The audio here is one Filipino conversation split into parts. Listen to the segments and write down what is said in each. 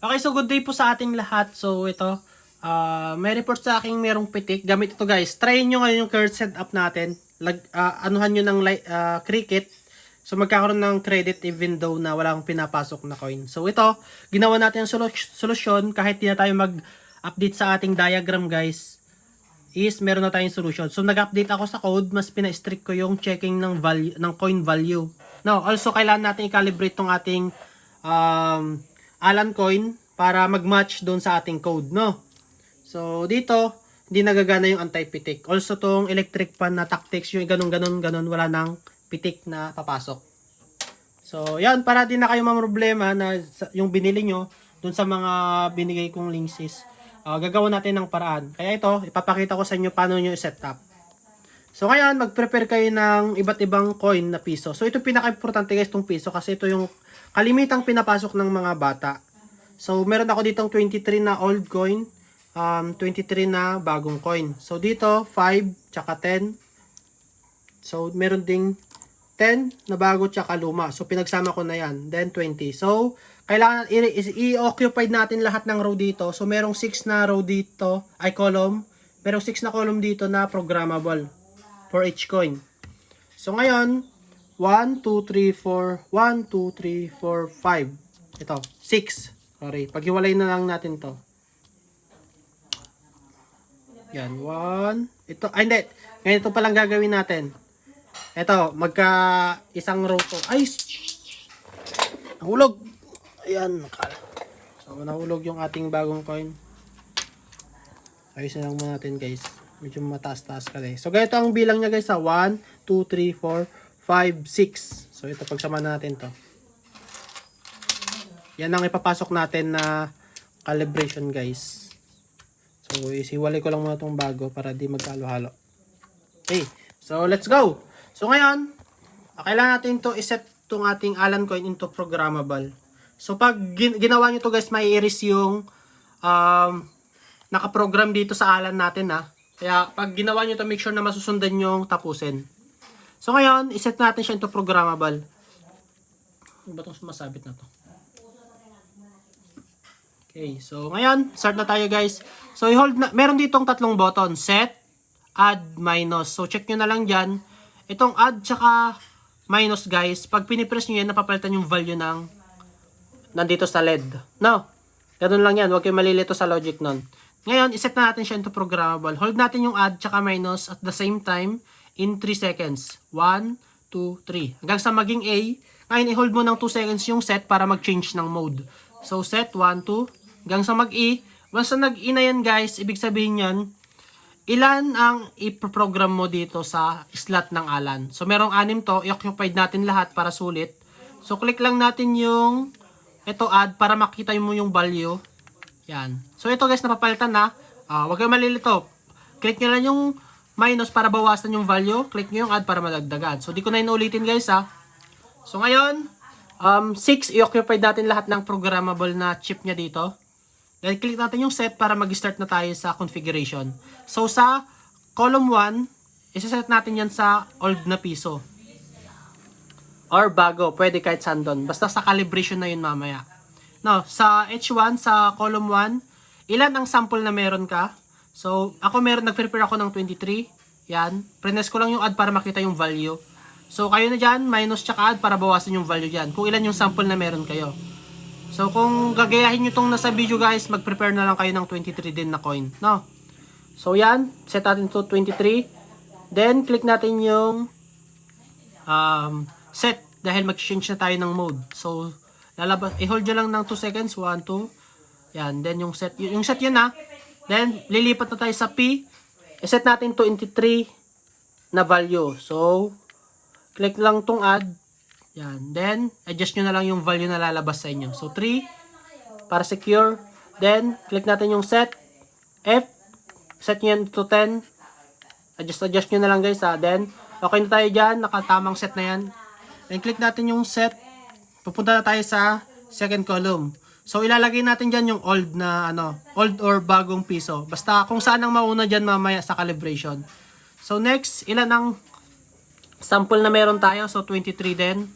Okay, so good day po sa ating lahat. So ito, may report sa akin merong pitik. Gamit ito guys. Try nyo ngayon yung current setup natin. Anuhan nyo ng cricket. So magkakaroon ng credit even though na wala akong pinapasok na coin. So ito, ginawa natin yung solusyon kahit di na tayo mag-update sa ating diagram guys. Is meron na tayong solution. So nag-update ako sa code, mas pina-strict ko yung checking ng value ng coin value. Now, also kailangan natin i-calibrate tong ating Alan coin para mag-match doon sa ating code, no? So dito, hindi nagagana yung anti-pitik. Also tong electric fan na tactics, yung ganun, wala nang pitik na papasok. So yan, para din na kayo problema na yung binili nyo doon sa mga binigay kong links is gagawa natin ng paraan. Kaya ito, ipapakita ko sa inyo paano nyo i-set up. So ngayon, mag-prepare kayo ng iba't ibang coin na piso. So ito pinaka-importante guys, itong piso, kasi ito yung kalimitang pinapasok ng mga bata. So meron ako ditong 23 na old coin, 23 na bagong coin. So dito, 5, tsaka 10. So meron ding 10 na bago tsaka luma. So pinagsama ko na yan. Then 20. So kailangan i-occupy natin lahat ng row dito. So merong 6 na row dito, ay column. Merong 6 na column dito na programmable for each coin. So ngayon, 1, 2, 3, 4, 1, 2, 3, 4, 5. Ito, 6. Sorry, paghiwalay na lang natin to. Yan, 1. Ito, ay hindi. Ngayon ito palang gagawin natin. Ito, magka isang row to. Ay, nahulog. Ayan, so nahulog yung ating bagong coin. Ayusin lang muna natin guys. Medyo mataas-taas ka eh. So ganito ang bilang niya guys sa 1, 2, 3, 4, 5, 6. So ito, pagsama natin to. Yan ang ipapasok natin na calibration guys. So isiwalay ko lang muna itong bago para di magkalo-halo. Okay, so let's go. So ngayon, kailangan natin to iset itong ating Alan coin into programmable. So pag ginawa nyo to guys, may erase yung nakaprogram dito sa Alan natin ha. Kaya pag ginawa nyo to, make sure na masusundan yung tapusin. So ngayon, iset natin siya into programmable. Ano ba itong sumasabit na to? Okay, so ngayon, start na tayo guys. So i-hold na, meron ditong tatlong button, set, add, minus. So check nyo na lang dyan. Itong add tsaka minus guys, pag pinipress nyo yan, napapalitan yung value ng nandito sa LED. No, ganun lang yan, huwag kayo malilito sa logic nun. Ngayon, iset na natin siya into programmable. Hold natin yung add tsaka minus at the same time in 3 seconds. 1, 2, 3. Hanggang sa maging A. Ngayon, i-hold mo ng 2 seconds yung set para mag-change ng mode. So, set 1, 2. Hanggang sa mag-E. Once na nag-E na yan guys, ibig sabihin yan, ilan ang iproprogram mo dito sa slot ng Alan. So, merong 6 to. I-occupied natin lahat para sulit. So, click lang natin yung ito add para makita mo yung value. Yan. So, ito guys, napapalitan na. Huwag kayo malilito. Click nyo lang yung minus para bawasan yung value. Click nyo yung add para madagdagan. So, di ko na inuulitin guys ha. So, ngayon, 6, i-occupied natin lahat ng programmable na chip niya dito. Then, click natin yung set para mag-start na tayo sa configuration. So, sa column 1, isa-set natin yan sa old na piso. Or bago, pwede kahit sandon. Basta sa calibration na yun mamaya. Now, sa H1, sa column 1, ilan ang sample na meron ka? So, ako nag-prepare ako ng 23. Yan. Prines ko lang yung add para makita yung value. So, kayo na dyan, minus tsaka add para bawasan yung value dyan. Kung ilan yung sample na meron kayo. So, kung gagayahin nyo itong nasa video guys, mag-prepare na lang kayo ng 23 din na coin. No? So, yan. Set natin to 23. Then, click natin yung set. Dahil mag-change na tayo ng mode. So, i-hold nyo lang ng 2 seconds. 1, 2. Yan. Then, yung set yun ha. Then, lilipat na tayo sa P. I-set natin to 23 na value. So, click lang tong add. Yan. Then, adjust nyo na lang yung value na lalabas sa inyo. So, 3 para secure. Then, click natin yung set. F. Set nyo yan to 10. Adjust nyo na lang guys ha. Then, okay na tayo dyan. Nakatamang set na yan. Then, click natin yung set. Pupunta na tayo sa second column. So, ilalagay natin dyan yung old na, old or bagong piso. Basta kung saan ang mauna dyan mamaya sa calibration. So, next, ilan ang sample na meron tayo? So, 23 din.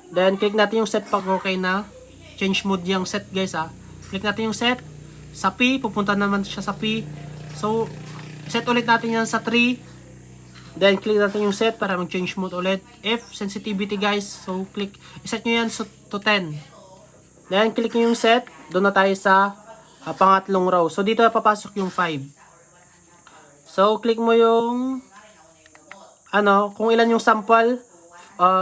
Then, click natin yung set pag okay na. Change mode yung set guys ha. click natin yung set. Sa P, pupunta naman siya sa P. So, set ulit natin yan sa 3. Then, click natin yung set para mag-change mode ulit. F, sensitivity guys. So, iset nyo yan to 10. Then, click nyo yung set. Doon na tayo sa pangatlong row. So, dito na papasok yung 5. So, click mo yung kung ilan yung sample.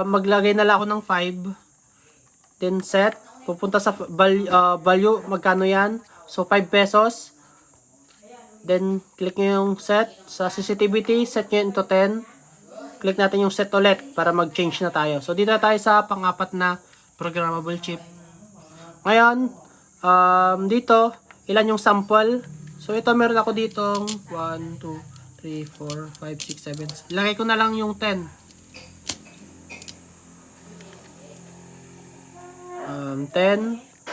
Maglagay na lang ako ng 5. Then, set. Pupunta sa value. Magkano yan? So, 5 pesos. Then, click nyo yung set. Sa sensitivity, set nyo into 10. Click natin yung set ulit para mag-change na tayo. So, dito na tayo sa pang-apat na programmable chip. Ngayon, dito, ilan yung sample? So, ito meron ako ditong 1, 2, 3, 4, 5, 6, 7. Ilagay ko na lang yung 10. 10.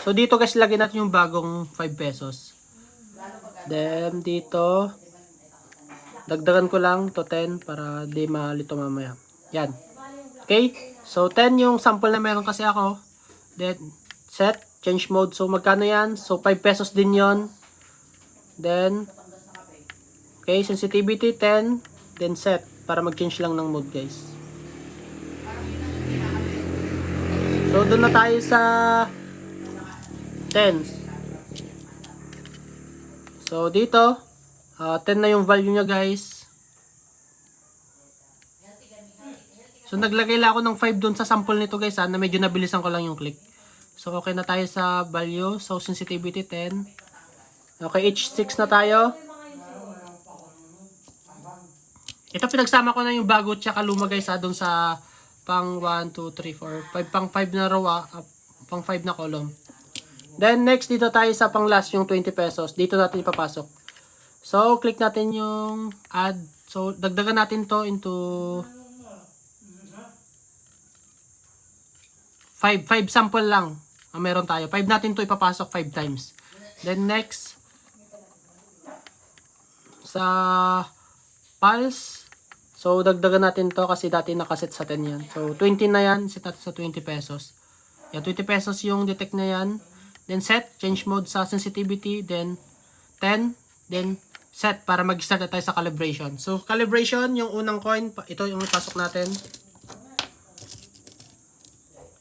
So, dito guys, lagay natin yung bagong 5 pesos. Then, dito, dagdagan ko lang to 10 para di malito mamaya. Yan. Okay? So, 10 yung sample na meron kasi ako. Then, set, change mode. So, magkano yan? So, 5 pesos din yon. Then, okay, sensitivity 10. Then, set, para mag-change lang ng mode, guys. So, doon na tayo sa tens. So, dito, 10 na yung value niya, guys. So, naglagay lang ako ng 5 dun sa sample nito, guys, na medyo nabilisan ko lang yung click. So, okay na tayo sa value. So, sensitivity 10. Okay, H6 na tayo. Ito, pinagsama ko na yung bago tsaka luma, guys, dun sa pang 1, 2, 3, 4, 5, pang 5 na row, pang 5 na column. Then, next, dito tayo sa pang last, yung 20 pesos. Dito natin ipapasok. So, click natin yung add. So, dagdagan natin to into 5 sample lang ang meron tayo. 5 natin to ipapasok 5 times. Then, next, sa pulse. So, dagdagan natin to kasi dati nakaset sa 10 yan. So, 20 na yan. Set natin sa 20 pesos. Yan, 20 pesos yung detect na yan. Then set, change mode sa sensitivity, then 10, then set para mag-start na tayo sa calibration. So, calibration, yung unang coin, ito yung ipasok natin.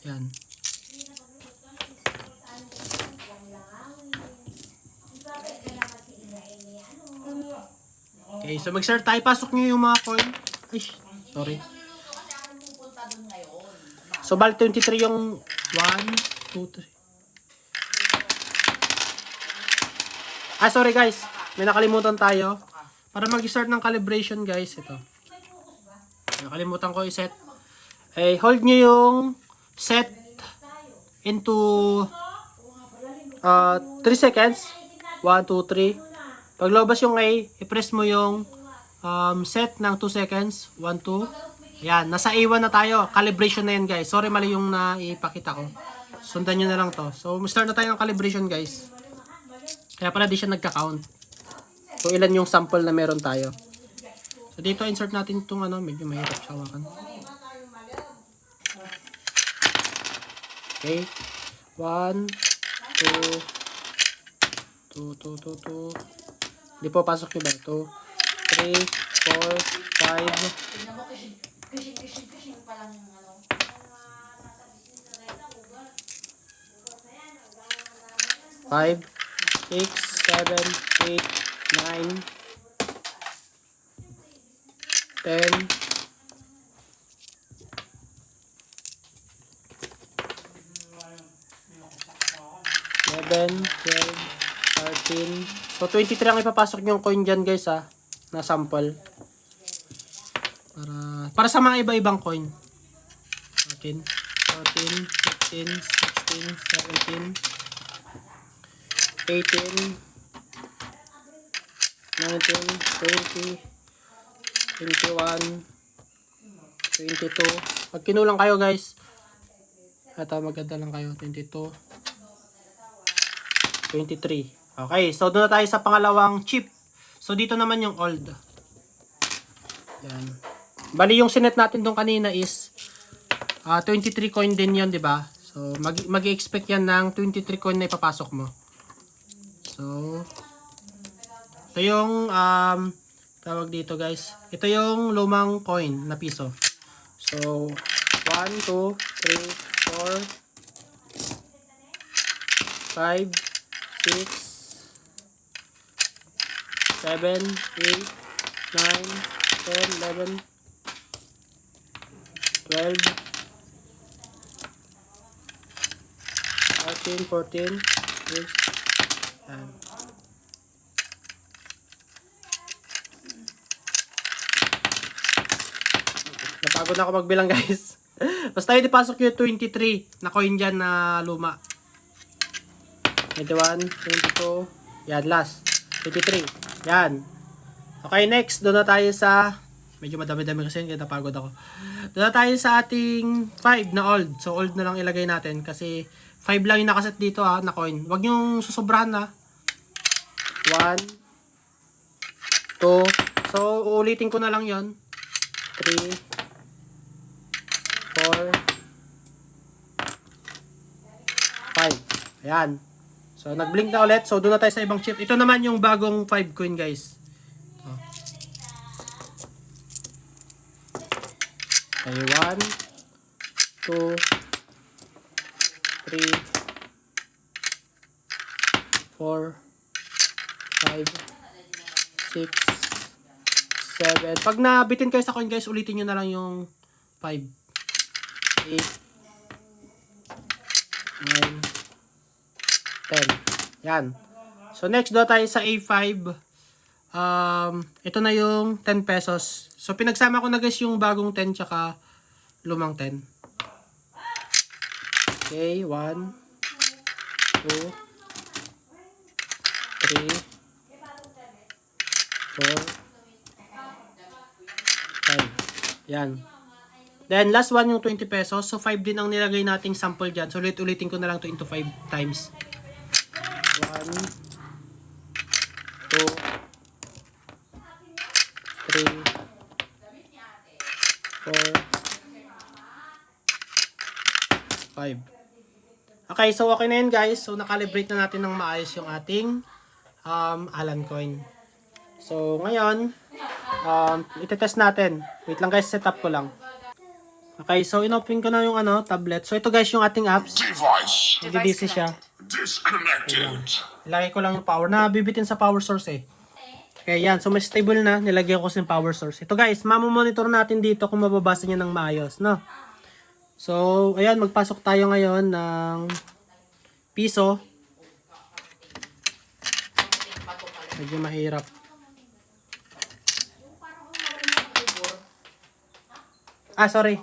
Yan. Okay, so mag-start tayo. Pasok nyo yung mga coin. Ay, sorry. So, bali 23 yung 1, 2, 3. Sorry guys. May nakalimutan tayo. Para mag-start ng calibration guys, ito. Nakalimutan ko i-set. Hold nyo yung set into 3 seconds. 1, 2, 3. Pag lobas yung A, i-press mo yung set ng 2 seconds. 1, 2. Ayan, nasa A1 na tayo. Calibration na yan guys. Sorry, mali yung naipakita ko. Sundan nyo na lang to. So, start na tayo ng calibration guys. Kaya pala di siya nagka-count. So, ilan yung sample na meron tayo. So, dito insert natin itong medyo mahirap siya hawakan. Okay. 1, 2, 2, 2, 2, 2. Di po, pasok nyo ba? 2, 3, 4, 5. 5, 6, 7, 8, 9, 10, 11, 12, 13. So, 23 ang ipapasok yung coin dyan guys na sample. Para sa mga iba-ibang coin. 13, 14, 15, 16, 17, 18, 19, 20, 21, 22. Pag kinulang kayo guys, ito maganda lang kayo, 22, 23. Okay, so doon na tayo sa pangalawang chip. So dito naman yung old. Yan. Bali yung sinet natin doon kanina is 23 coin din yon, di ba? So mag-expect yan ng 23 coin na ipapasok mo. So, ito yung tawag dito guys. Ito yung lumang coin na piso. So, 1, 2, 3, 4, 5, 6, 7, 8, 9, 10, 11, 12, 13, 14, 15, yan. Napagod na ako magbilang guys. Basta hindi pasok yung 23 na coin dyan na luma. 21, 22, yan last. 23, yan. Okay, next, doon na tayo sa, medyo madami-dami kasi kaya napagod ako. Doon na tayo sa ating 5 na old. So old na lang ilagay natin kasi 5 lang yung nakaset dito ha, na coin. Huwag yung susobrahan na. 1, 2, so uulitin ko na lang yon. 3, 4, 5. Ayan. So, nag-blink na ulit. So, doon na tayo sa ibang chip. Ito naman yung bagong 5 coin, guys. Oh. Okay, 1, 2, 3, 4, 5, 6, 7. Pag nabitin kayo sa coin, guys, ulitin nyo na lang yung 5. 8, 9, 10. Yan. So, next daw tayo sa A5. Ito na yung 10 pesos. So, pinagsama ko na guys yung bagong 10 tsaka lumang 10. Okay, 1, 2, 3, 4, 5. Yan. Then, last one yung 20 pesos. So, 5 din ang nilagay nating sample dyan. So, ulit-ulitin ko na lang to into 5 times. 1, 2, 3, 4, 5. Okay, so okay na yun guys. So, nakalibrate na natin ng maayos yung ating Alan coin. So, ngayon, itetest natin. Wait lang guys, setup ko lang. Okay, so inopen ko na yung tablet. So ito guys yung ating apps. Nag-DC siya. Ilagay ko lang yung power. Nabibitin sa power source eh. Okay, yan. So may stable na. Nilagay ko sa power source. Ito guys, mamamonitor natin dito kung mababasa niya ng maayos, no? So, ayan, magpasok tayo ngayon ng piso. Medyo mahirap. Sorry.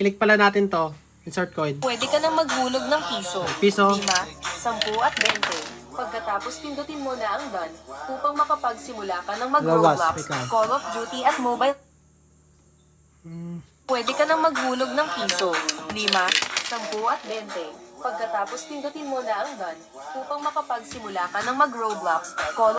Click pala natin to. Insert coin. Pwede ka nang maghulog ng piso, Piso. 5, 10 at 20. Pagkatapos pindutin mo na ang done upang makapagsimula ka ng Lawas, mag-Roblox, ikaw. Call of Duty at mobile. Pwede ka nang maghulog ng piso, 5, 10 at 20. Pagkatapos pindutin mo na ang done upang makapagsimula ka ng mag-Roblox, Call